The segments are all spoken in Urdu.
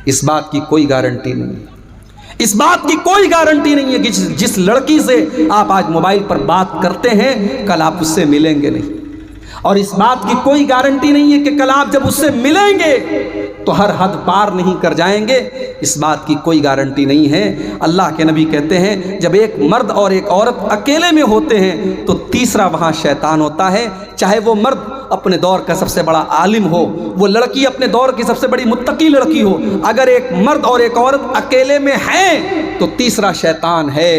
اس بات کی کوئی گارنٹی نہیں ہے، اس بات کی کوئی گارنٹی نہیں ہے کہ جس لڑکی سے آپ آج موبائل پر بات کرتے ہیں کل آپ اس سے ملیں گے نہیں، اور اس بات کی کوئی گارنٹی نہیں ہے کہ کل آپ جب اس سے ملیں گے تو ہر حد پار نہیں کر جائیں گے، اس بات کی کوئی گارنٹی نہیں ہے۔ اللہ کے نبی کہتے ہیں جب ایک مرد اور ایک عورت اکیلے میں ہوتے ہیں تو تیسرا وہاں شیطان ہوتا ہے، چاہے وہ مرد اپنے دور کا سب سے بڑا عالم ہو، وہ لڑکی اپنے دور کی سب سے بڑی متقی لڑکی ہو، اگر ایک مرد اور ایک عورت اکیلے میں ہیں تو تیسرا شیطان ہے۔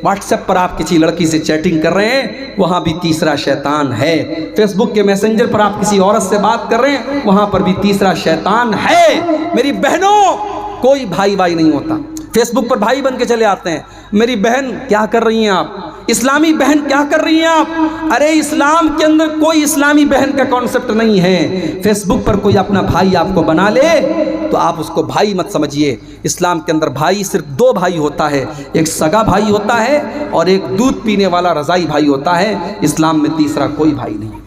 واٹس ایپ پر آپ کسی لڑکی سے چیٹنگ کر رہے ہیں وہاں بھی تیسرا شیطان ہے، فیس بک کے میسنجر پر آپ کسی عورت سے بات کر رہے ہیں وہاں پر بھی تیسرا شیطان ہے۔ میری بہنوں، کوئی بھائی نہیں ہوتا، فیس بک پر بھائی بن کے چلے آتے ہیں۔ میری بہن کیا کر رہی ہیں آپ؟ اسلامی بہن کیا کر رہی ہیں آپ؟ ارے اسلام کے اندر کوئی اسلامی بہن کا کانسیپٹ نہیں ہے۔ فیس بک پر کوئی اپنا بھائی آپ کو بنا لے تو آپ اس کو بھائی مت سمجھیے۔ اسلام کے اندر بھائی صرف دو بھائی ہوتا ہے، ایک سگا بھائی ہوتا ہے اور ایک دودھ پینے والا رضائی بھائی ہوتا ہے، اسلام میں تیسرا کوئی بھائی نہیں۔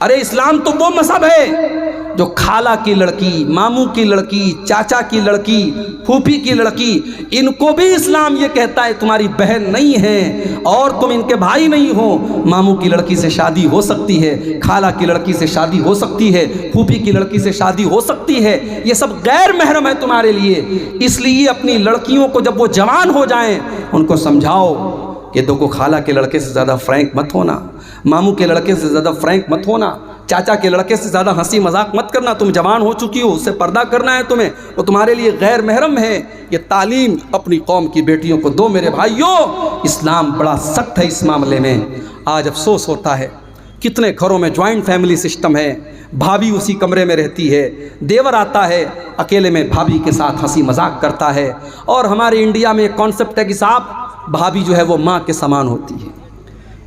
ارے اسلام تو وہ مذہب ہے جو خالہ کی لڑکی، ماموں کی لڑکی، چاچا کی لڑکی، پھوپھی کی لڑکی، ان کو بھی اسلام یہ کہتا ہے تمہاری بہن نہیں ہے اور تم ان کے بھائی نہیں ہو۔ ماموں کی لڑکی سے شادی ہو سکتی ہے، خالہ کی لڑکی سے شادی ہو سکتی ہے، پھوپھی کی لڑکی سے شادی ہو سکتی ہے، یہ سب غیر محرم ہے تمہارے لیے۔ اس لیے اپنی لڑکیوں کو جب وہ جوان ہو جائیں ان کو سمجھاؤ کہ دیکھو خالہ کے لڑکے سے زیادہ فرینک مت ہونا، ماموں کے لڑکے سے زیادہ فرینک مت ہونا، چاچا کے لڑکے سے زیادہ ہنسی مذاق مت کرنا، تم جوان ہو چکی ہو، اس سے پردہ کرنا ہے تمہیں، وہ تمہارے لیے غیر محرم ہے۔ یہ تعلیم اپنی قوم کی بیٹیوں کو دو میرے بھائیوں۔ اسلام بڑا سخت ہے اس معاملے میں۔ آج افسوس ہوتا ہے کتنے گھروں میں جوائنٹ فیملی سسٹم ہے، بھابھی اسی کمرے میں رہتی ہے، دیور آتا ہے اکیلے میں بھابھی کے ساتھ ہنسی مذاق کرتا ہے، اور ہمارے انڈیا میں ایک کانسیپٹ ہے کہ صاحب بھابھی جو ہے وہ ماں کے سامان ہوتی ہے۔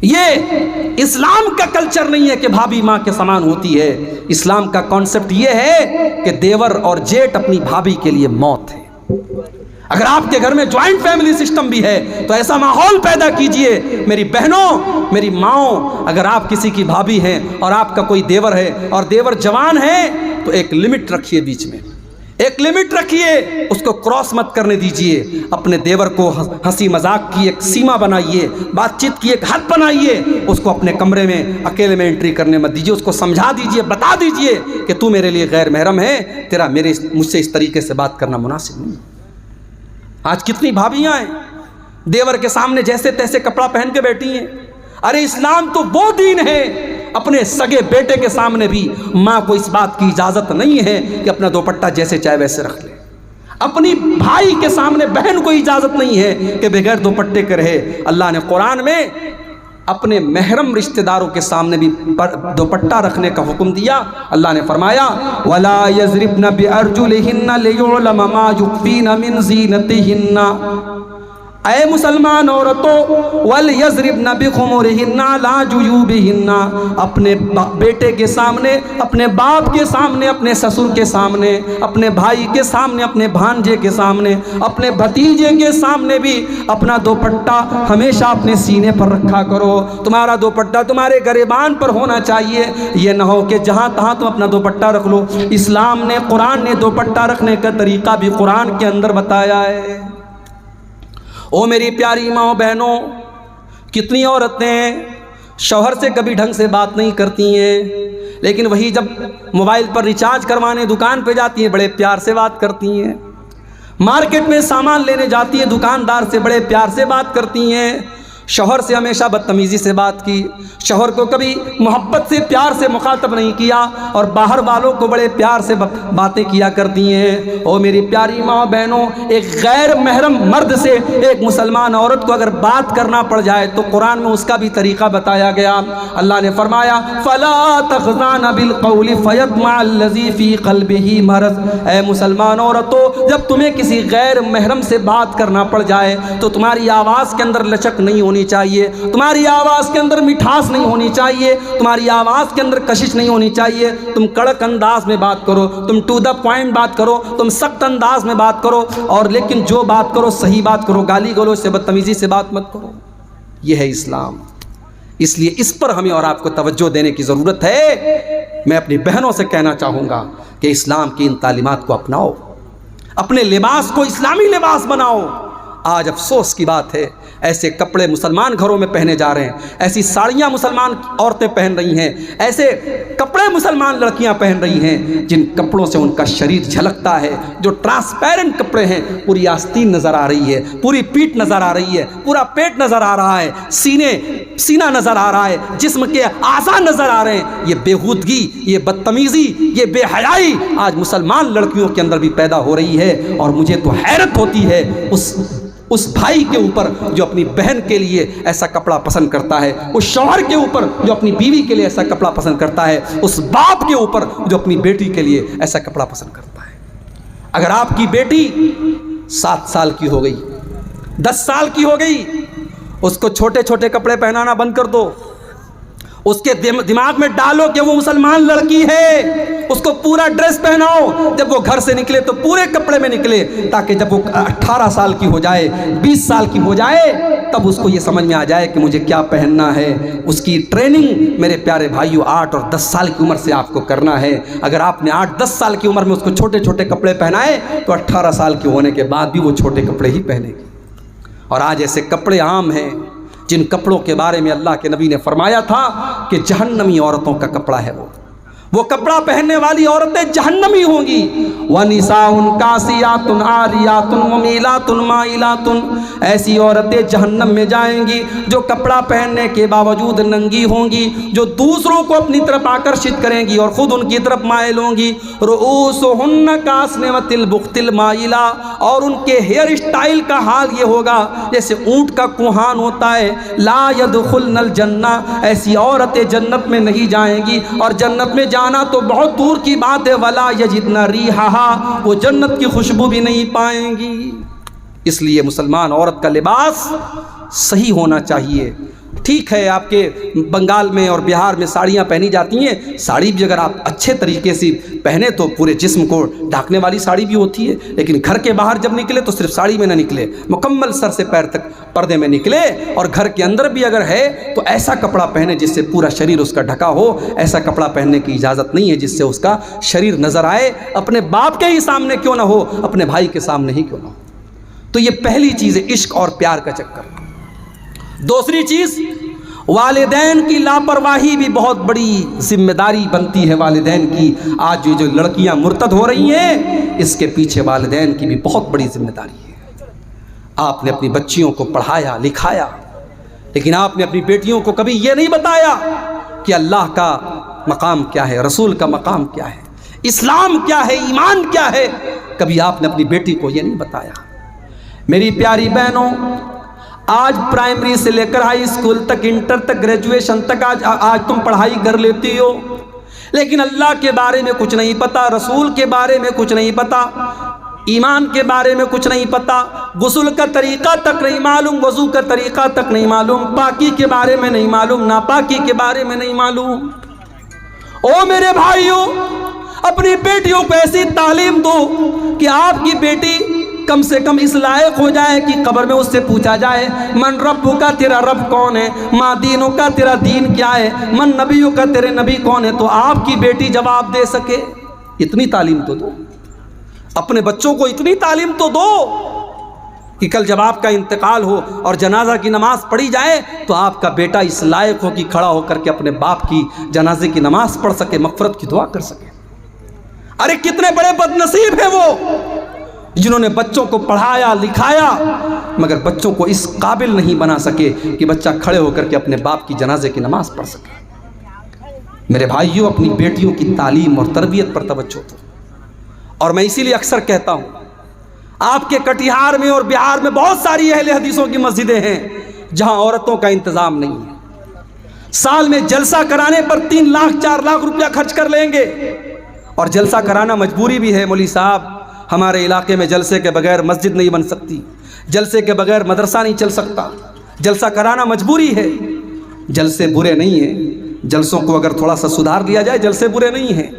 یہ اسلام کا کلچر نہیں ہے کہ بھابھی ماں کے سامان ہوتی ہے، اسلام کا کانسیپٹ یہ ہے کہ دیور اور جیٹ اپنی بھابھی کے لیے موت ہے۔ اگر آپ کے گھر میں جوائنٹ فیملی سسٹم بھی ہے تو ایسا ماحول پیدا کیجئے۔ میری بہنوں، میری ماؤں، اگر آپ کسی کی بھابھی ہیں اور آپ کا کوئی دیور ہے اور دیور جوان ہے تو ایک لمٹ رکھیے، بیچ میں ایک لمٹ رکھیے، اس کو کراس مت کرنے دیجئے۔ اپنے دیور کو ہنسی مذاق کی ایک سیما بنائیے، بات چیت کی ایک حد بنائیے، اس کو اپنے کمرے میں اکیلے میں انٹری کرنے مت دیجئے، اس کو سمجھا دیجئے، بتا دیجئے کہ تو میرے لیے غیر محرم ہے، تیرا مجھ سے اس طریقے سے بات کرنا مناسب نہیں۔ آج کتنی بھابیاں ہیں دیور کے سامنے جیسے تیسے کپڑا پہن کے بیٹھی ہیں۔ ارے اسلام تو وہ دین ہے، اپنے سگے بیٹے کے سامنے بھی ماں کو اس بات کی اجازت نہیں ہے کہ اپنا دوپٹہ جیسے چاہے ویسے رکھ لے۔ اپنی بھائی کے سامنے بہن کو اجازت نہیں ہے کہ بغیر دوپٹے کے رہے۔ اللہ نے قرآن میں اپنے محرم رشتہ داروں کے سامنے بھی دوپٹہ رکھنے کا حکم دیا۔ اللہ نے فرمایا وَلَا يَضْرِبْنَ بِأَرْجُلِهِنَّ لِيُعْلَمَ مَا يُخْفِينَ مِنْ زِينَتِهِنَّ، اے مسلمان عورتوں، وَلْيَضْرِبْنَ بِخُمُرِهِنَّ عَلَى جُيُوبِهِنَّ، اپنے بیٹے کے سامنے، اپنے باپ کے سامنے، اپنے سسر کے سامنے، اپنے بھائی کے سامنے، اپنے بھانجے کے سامنے، اپنے بھتیجے کے سامنے بھی اپنا دوپٹہ ہمیشہ اپنے سینے پر رکھا کرو۔ تمہارا دوپٹہ تمہارے گریبان پر ہونا چاہیے، یہ نہ ہو کہ جہاں تہاں تم اپنا دوپٹہ رکھ لو۔ اسلام نے، قرآن نے دوپٹہ رکھنے کا طریقہ بھی قرآن کے اندر بتایا ہے۔ او میری پیاری ماں بہنوں، کتنی عورتیں شوہر سے کبھی ڈھنگ سے بات نہیں کرتی ہیں، لیکن وہی جب موبائل پر ریچارج کروانے دکان پہ جاتی ہیں بڑے پیار سے بات کرتی ہیں، مارکیٹ میں سامان لینے جاتی ہیں دکاندار سے بڑے پیار سے بات کرتی ہیں۔ شوہر سے ہمیشہ بدتمیزی سے بات کی، شوہر کو کبھی محبت سے پیار سے مخاطب نہیں کیا، اور باہر والوں کو بڑے پیار سے باتیں کیا کرتی ہیں۔ او میری پیاری ماں بہنوں، ایک غیر محرم مرد سے ایک مسلمان عورت کو اگر بات کرنا پڑ جائے تو قرآن میں اس کا بھی طریقہ بتایا گیا۔ اللہ نے فرمایا فَلَا تَخْضَعْنَ بِالْقَوْلِ فَيَطْمَعَ الَّذِي فِي قَلْبِهِ مَرَضٌ، اے مسلمان عورتوں، جب تمہیں کسی غیر محرم سے بات کرنا پڑ جائے تو تمہاری آواز کے اندر لچک نہیں ہونی چاہیے، تمہاری آواز کے اندر مٹھاس نہیں ہونی چاہیے، تمہاری آواز کے اندر کشش نہیں ہونی چاہیے۔ تم کڑک انداز میں بات کرو، تم ٹو دا پوائنٹ بات کرو، تم سخت انداز میں بات کرو، اور لیکن جو بات کرو صحیح بات کرو، گالی گلوچ سے بدتمیزی سے بات مت کرو۔ یہ ہے اسلام۔ اس لیے اس پر ہمیں اور آپ کو توجہ دینے کی ضرورت ہے۔ میں اپنی بہنوں سے کہنا چاہوں گا کہ اسلام کی ان تعلیمات کو اپناؤ، اپنے لباس کو اسلامی لباس بناؤ۔ آج افسوس کی بات ہے، ایسے کپڑے مسلمان گھروں میں پہنے جا رہے ہیں، ایسی ساڑیاں مسلمان عورتیں پہن رہی ہیں، ایسے کپڑے مسلمان لڑکیاں پہن رہی ہیں جن کپڑوں سے ان کا شریر جھلکتا ہے، جو ٹرانسپیرنٹ کپڑے ہیں، پوری آستین نظر آ رہی ہے، پوری پیٹھ نظر آ رہی ہے، پورا پیٹ نظر آ رہا ہے، سینہ نظر آ رہا ہے، جسم کے اعضاء نظر آ رہے ہیں۔ یہ بےہودگی، یہ بدتمیزی، یہ بے حیائی آج مسلمان لڑکیوں کے اندر بھی پیدا ہو رہی ہے، اور مجھے تو حیرت ہوتی ہے اس بھائی کے اوپر جو اپنی بہن کے لیے ایسا کپڑا پسند کرتا ہے، اس شوہر کے اوپر جو اپنی بیوی کے لیے ایسا کپڑا پسند کرتا ہے، اس باپ کے اوپر جو اپنی بیٹی کے لیے ایسا کپڑا پسند کرتا ہے۔ اگر آپ کی بیٹی 7 سال کی ہو گئی، 10 سال کی ہو گئی، اس کو چھوٹے چھوٹے کپڑے پہنانا بند کر دو، اس کے دماغ میں ڈالو کہ وہ مسلمان لڑکی ہے، اس کو پورا ڈریس پہناؤ، جب وہ گھر سے نکلے تو پورے کپڑے میں نکلے، تاکہ جب وہ 18 سال کی ہو جائے، 20 سال کی ہو جائے، تب اس کو یہ سمجھ میں آ جائے کہ مجھے کیا پہننا ہے۔ اس کی ٹریننگ میرے پیارے بھائیو 8 اور 10 سال کی عمر سے آپ کو کرنا ہے۔ اگر آپ نے 8-10 سال کی عمر میں اس کو چھوٹے چھوٹے کپڑے پہنائے تو 18 سال کے ہونے کے بعد بھی وہ چھوٹے کپڑے ہی پہنے گی۔ اور آج ایسے کپڑے عام ہیں جن کپڑوں کے بارے میں اللہ کے نبی نے فرمایا تھا کہ جہنمی عورتوں کا کپڑا ہے، وہ کپڑا پہننے والی عورتیں جہنمی ہوں گی۔ وَنِسَاءٌ كَاسِيَاتٌ عَارِيَاتٌ مُمِيلَاتٌ مَائِلَاتٌ، ایسی عورتیں جہنم میں جائیں گی جو کپڑا پہننے کے باوجود ننگی ہوں گی، جو دوسروں کو اپنی طرف آکرشت کریں گی اور خود ان کی طرف مائل ہوں گی۔ رؤوسهن كأسنمة البخت المائلة، اور ان کے ہیئر اسٹائل کا حال یہ ہوگا جیسے اونٹ کا کوہان ہوتا ہے۔ لا يدخلن الجنہ، ایسی عورتیں جنت میں نہیں جائیں گی، اور جنت میں جانا تو بہت دور کی بات ہے، ولا یجدن ریحہا، وہ جنت کی خوشبو بھی نہیں پائیں گی۔ اس لیے مسلمان عورت کا لباس صحیح ہونا چاہیے۔ ٹھیک ہے آپ کے بنگال میں اور بہار میں ساڑیاں پہنی جاتی ہیں، ساڑی بھی اگر آپ اچھے طریقے سے پہنے تو پورے جسم کو ڈھانکنے والی ساڑی بھی ہوتی ہے، لیکن گھر کے باہر جب نکلے تو صرف ساڑی میں نہ نکلے، مکمل سر سے پیر تک پردے میں نکلے، اور گھر کے اندر بھی اگر ہے تو ایسا کپڑا پہنے جس سے پورا شریر اس کا ڈھکا ہو۔ ایسا کپڑا پہننے کی اجازت نہیں ہے جس سے اس کا شریر نظر آئے، اپنے باپ کے ہی سامنے کیوں نہ ہو، اپنے بھائی کے سامنے ہی کیوں نہ ہو۔ تو یہ پہلی چیز ہے، عشق اور پیار کا چکر۔ دوسری چیز، والدین کی لاپرواہی بھی بہت بڑی ذمہ داری بنتی ہے والدین کی۔ آج جو لڑکیاں مرتد ہو رہی ہیں، اس کے پیچھے والدین کی بھی بہت بڑی ذمہ داری ہے۔ آپ نے اپنی بچیوں کو پڑھایا لکھایا، لیکن آپ نے اپنی بیٹیوں کو کبھی یہ نہیں بتایا کہ اللہ کا مقام کیا ہے، رسول کا مقام کیا ہے، اسلام کیا ہے، ایمان کیا ہے۔ کبھی آپ نے اپنی بیٹی کو یہ نہیں بتایا۔ میری پیاری بہنوں، آج پرائمری سے لے کر ہائی اسکول تک، انٹر تک، گریجویشن تک آج تم پڑھائی کر لیتی ہو، لیکن اللہ کے بارے میں کچھ نہیں پتا، رسول کے بارے میں کچھ نہیں پتا، ایمان کے بارے میں کچھ نہیں پتا، غسل کا طریقہ تک نہیں معلوم، وضو کا طریقہ تک نہیں معلوم، پاکی کے بارے میں نہیں معلوم، ناپاکی کے بارے میں نہیں معلوم۔ او میرے بھائیوں، اپنی بیٹیوں کو ایسی تعلیم دو کہ آپ کی بیٹی کم سے کم اس لائق ہو جائے کہ قبر میں اس سے پوچھا جائے من ربو کا، تیرا رب کون ہے، ماں دینوں کا، تیرا دین کیا ہے، من نبیوں کا، تیرے نبی کون ہے، تو آپ کی بیٹی جواب دے سکے۔ اتنی تعلیم تو دو، اپنے بچوں کو اتنی تعلیم تو دو کہ کل جب آپ کا انتقال ہو اور جنازہ کی نماز پڑھی جائے تو آپ کا بیٹا اس لائق ہو کہ کھڑا ہو کر کے اپنے باپ کی جنازے کی نماز پڑھ سکے، مغفرت کی دعا کر سکے۔ ارے کتنے بڑے بد نصیب ہیں وہ جنہوں نے بچوں کو پڑھایا لکھایا مگر بچوں کو اس قابل نہیں بنا سکے کہ بچہ کھڑے ہو کر کے اپنے باپ کی جنازے کی نماز پڑھ سکے۔ میرے بھائیوں، اپنی بیٹیوں کی تعلیم اور تربیت پر توجہ دو۔ اور میں اسی لیے اکثر کہتا ہوں، آپ کے کٹیہار میں اور بہار میں بہت ساری اہل حدیثوں کی مسجدیں ہیں جہاں عورتوں کا انتظام نہیں ہے۔ سال میں جلسہ کرانے پر 3 لاکھ 4 لاکھ روپیہ خرچ کر لیں گے، اور جلسہ کرانا مجبوری بھی ہے۔ مولوی صاحب، ہمارے علاقے میں جلسے کے بغیر مسجد نہیں بن سکتی، جلسے کے بغیر مدرسہ نہیں چل سکتا، جلسہ کرانا مجبوری ہے۔ جلسے برے نہیں ہیں، جلسوں کو اگر تھوڑا سا سدھار دیا جائے جلسے برے نہیں ہیں،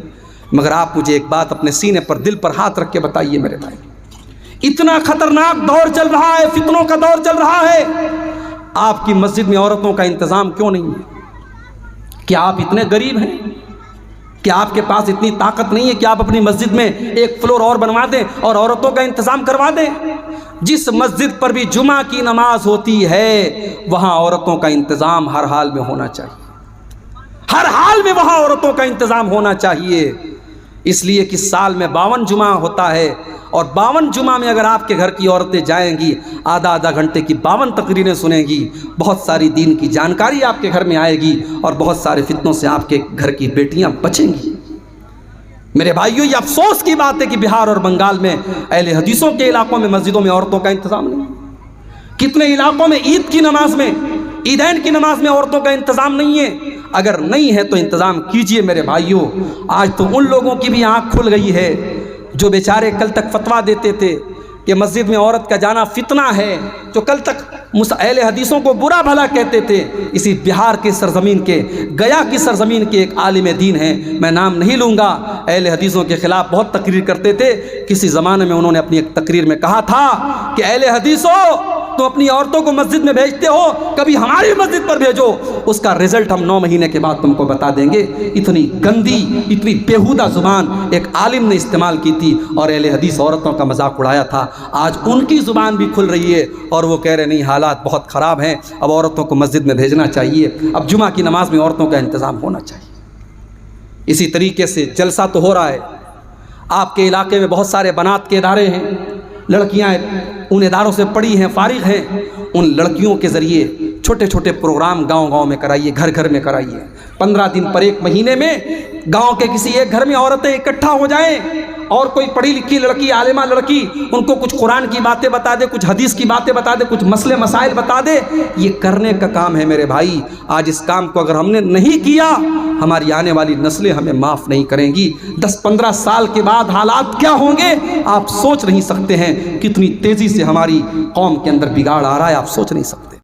مگر آپ مجھے ایک بات اپنے سینے پر، دل پر ہاتھ رکھ کے بتائیے میرے بھائی، اتنا خطرناک دور چل رہا ہے، فتنوں کا دور چل رہا ہے، آپ کی مسجد میں عورتوں کا انتظام کیوں نہیں ہے؟ کیا آپ اتنے غریب ہیں کہ آپ کے پاس اتنی طاقت نہیں ہے کہ آپ اپنی مسجد میں ایک فلور اور بنوا دیں اور عورتوں کا انتظام کروا دیں؟ جس مسجد پر بھی جمعہ کی نماز ہوتی ہے وہاں عورتوں کا انتظام ہر حال میں ہونا چاہیے، ہر حال میں وہاں عورتوں کا انتظام ہونا چاہیے، اس لیے کہ سال میں 52 جمعہ ہوتا ہے، اور 52 جمعہ میں اگر آپ کے گھر کی عورتیں جائیں گی، آدھا گھنٹے کی 52 تقریریں سنیں گی، بہت ساری دین کی جانکاری آپ کے گھر میں آئے گی، اور بہت سارے فتنوں سے آپ کے گھر کی بیٹیاں بچیں گی۔ میرے بھائیوں، یہ افسوس کی بات ہے کہ بہار اور بنگال میں اہل حدیثوں کے علاقوں میں مسجدوں میں عورتوں کا انتظام نہیں۔ کتنے علاقوں میں عید کی نماز میں، عیدین کی نماز میں عورتوں کا انتظام نہیں ہے۔ اگر نہیں ہے تو انتظام کیجئے میرے بھائیوں۔ آج تو ان لوگوں کی بھی آنکھ کھل گئی ہے جو بیچارے کل تک فتویٰ دیتے تھے کہ مسجد میں عورت کا جانا فتنہ ہے، جو کل تک اہل حدیثوں کو برا بھلا کہتے تھے، اسی بہار کی سرزمین کے، گیا کی سرزمین کے ایک عالم دین ہیں، میں نام نہیں لوں گا، اہل حدیثوں کے خلاف بہت تقریر کرتے تھے۔ کسی زمانے میں انہوں نے اپنی ایک تقریر میں کہا تھا کہ اہل حدیثوں، تم اپنی عورتوں کو مسجد میں بھیجتے ہو، کبھی ہماری مسجد پر بھیجو، اس کا رزلٹ ہم 9 مہینے کے بعد تم کو بتا دیں گے۔ اتنی گندی، اتنی بیہودہ زبان ایک عالم نے استعمال کی تھی اور اہل حدیث عورتوں کا مذاق اڑایا تھا۔ آج ان کی زبان بھی کھل رہی ہے اور وہ کہہ رہے نہیں، حالات بہت خراب ہیں، اب عورتوں کو مسجد میں بھیجنا چاہیے، اب جمعہ کی نماز میں عورتوں کا انتظام ہونا چاہیے۔ اسی طریقے سے جلسہ تو ہو رہا ہے، آپ کے علاقے میں بہت سارے بنات کے ادارے ہیں، لڑکیاں ان اداروں سے پڑھی ہیں، فارغ ہیں، ان لڑکیوں کے ذریعے چھوٹے چھوٹے پروگرام گاؤں گاؤں میں کرائیے، گھر گھر میں کرائیے۔ 15 دن پر 1 مہینے میں گاؤں کے کسی ایک گھر میں عورتیں اکٹھا ہو جائیں اور کوئی پڑھی لکھی لڑکی، عالمہ لڑکی ان کو کچھ قرآن کی باتیں بتا دے، کچھ حدیث کی باتیں بتا دے، کچھ مسئلے مسائل بتا دے۔ یہ کرنے کا کام ہے میرے بھائی۔ آج اس کام کو اگر ہم نے نہیں کیا، ہماری آنے والی نسلیں ہمیں معاف نہیں کریں گی۔ 10-15 سال کے بعد حالات کیا ہوں گے آپ سوچ نہیں سکتے ہیں۔ کتنی تیزی سے ہماری قوم کے اندر بگاڑ آ رہا ہے آپ سوچ نہیں سکتے۔